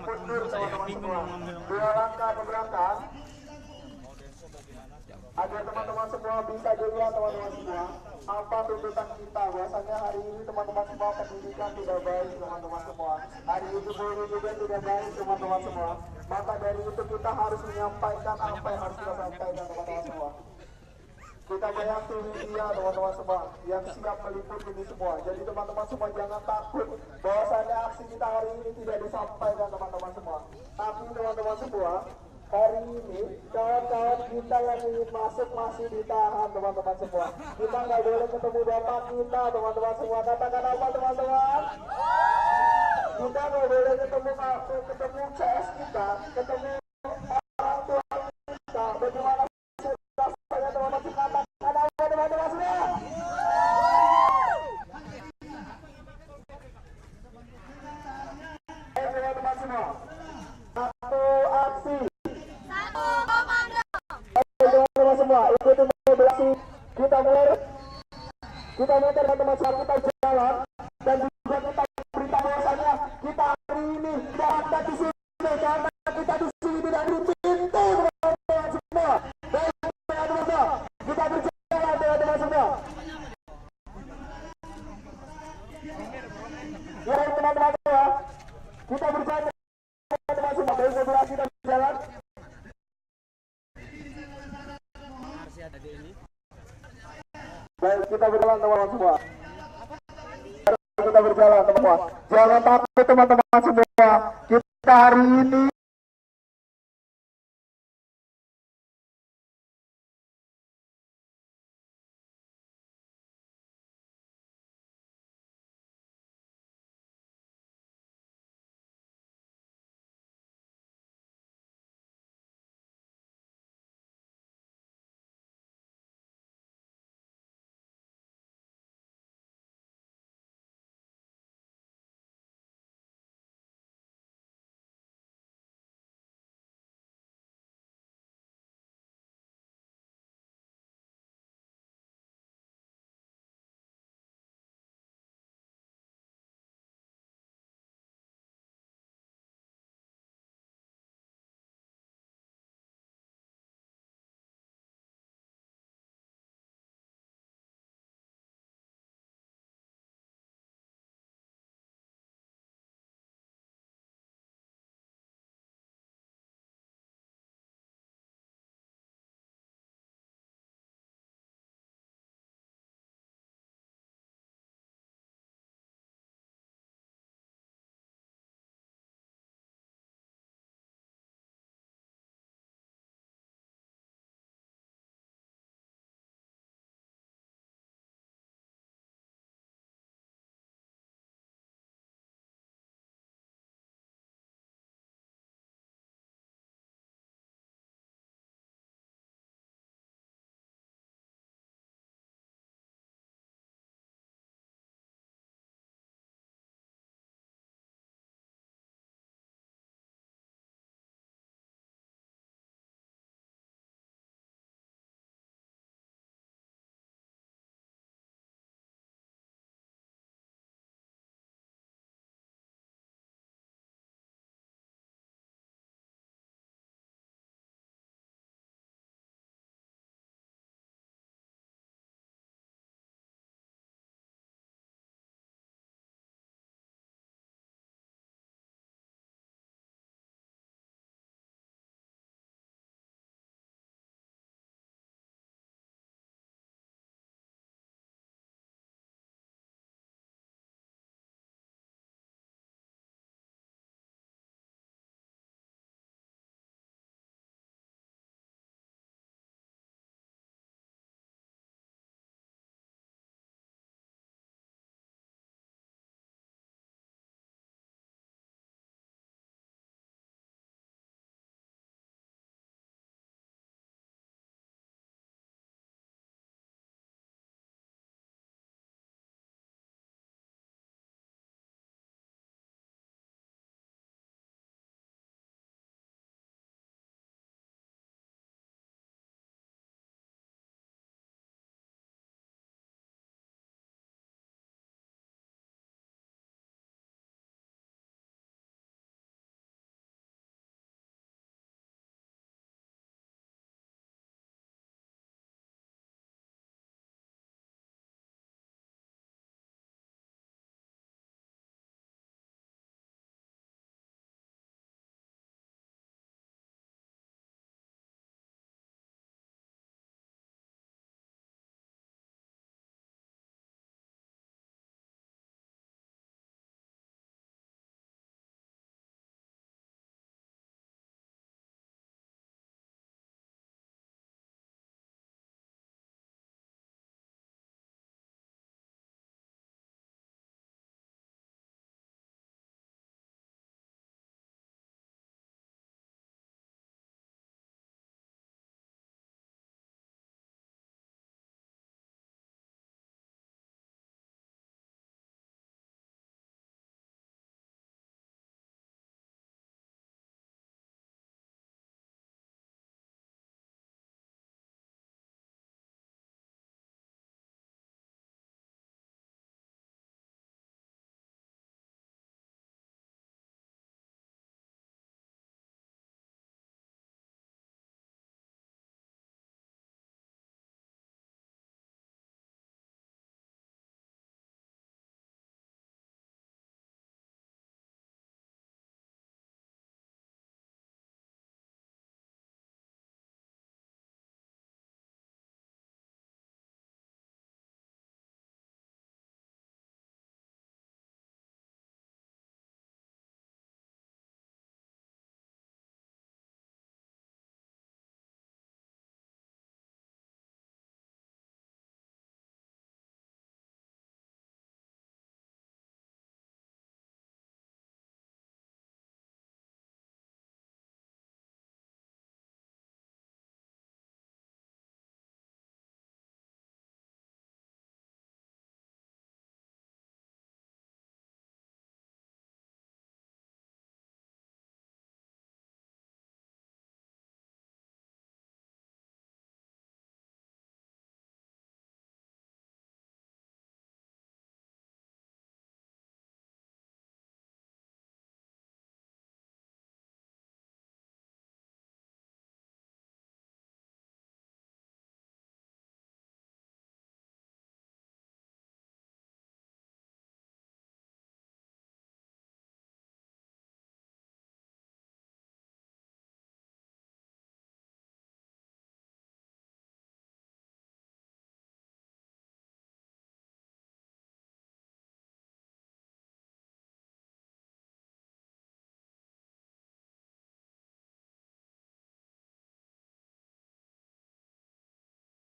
mundur teman-teman semua. 2 langkah ke belakang. Agar teman-teman semua bisa dilihat teman-teman semua apa tuntutan kita. Biasanya hari ini teman-teman semua pendidikan tidak baik teman-teman semua. Hari ini bullying juga tidak baik teman-teman semua. Maka dari itu kita harus menyampaikan apa yang harus kita sampaikan teman-teman semua. Kita banyak media teman-teman semua yang siap meliput ini semua. Jadi teman-teman semua jangan takut bahwasanya aksi kita hari ini tidak disampaikan teman-teman semua. Tapi teman-teman semua, hari ini kawan-kawan kita yang ingin masuk masih ditahan teman-teman semua. Kita nggak boleh ketemu bapak kita teman-teman semua. Katakan apa teman-teman? Kita nggak boleh ketemu CS kita, ketemu orang tua kita. Bagaimana rasanya teman-teman semua? Katakan apa teman-teman semua? Teman-teman semua, satu aksi. Teman-teman semua, ikuti mobilisasi kita mulai. Kita muter teman-teman semua, kita jalan dan juga kita berita bahwasanya kita hari ini tidak di sini karena kita di sini tidak di pintu teman-teman semua. Dan teman-teman semua, kita berjalan teman-teman semua. Ya teman-teman semua, kita berjalan teman-teman semua. Dari mobilisasi kita berjalan. Baik, kita berjalan teman-teman semua. Kita berjalan teman-teman. Jangan takut teman-teman semua. Kita hari ini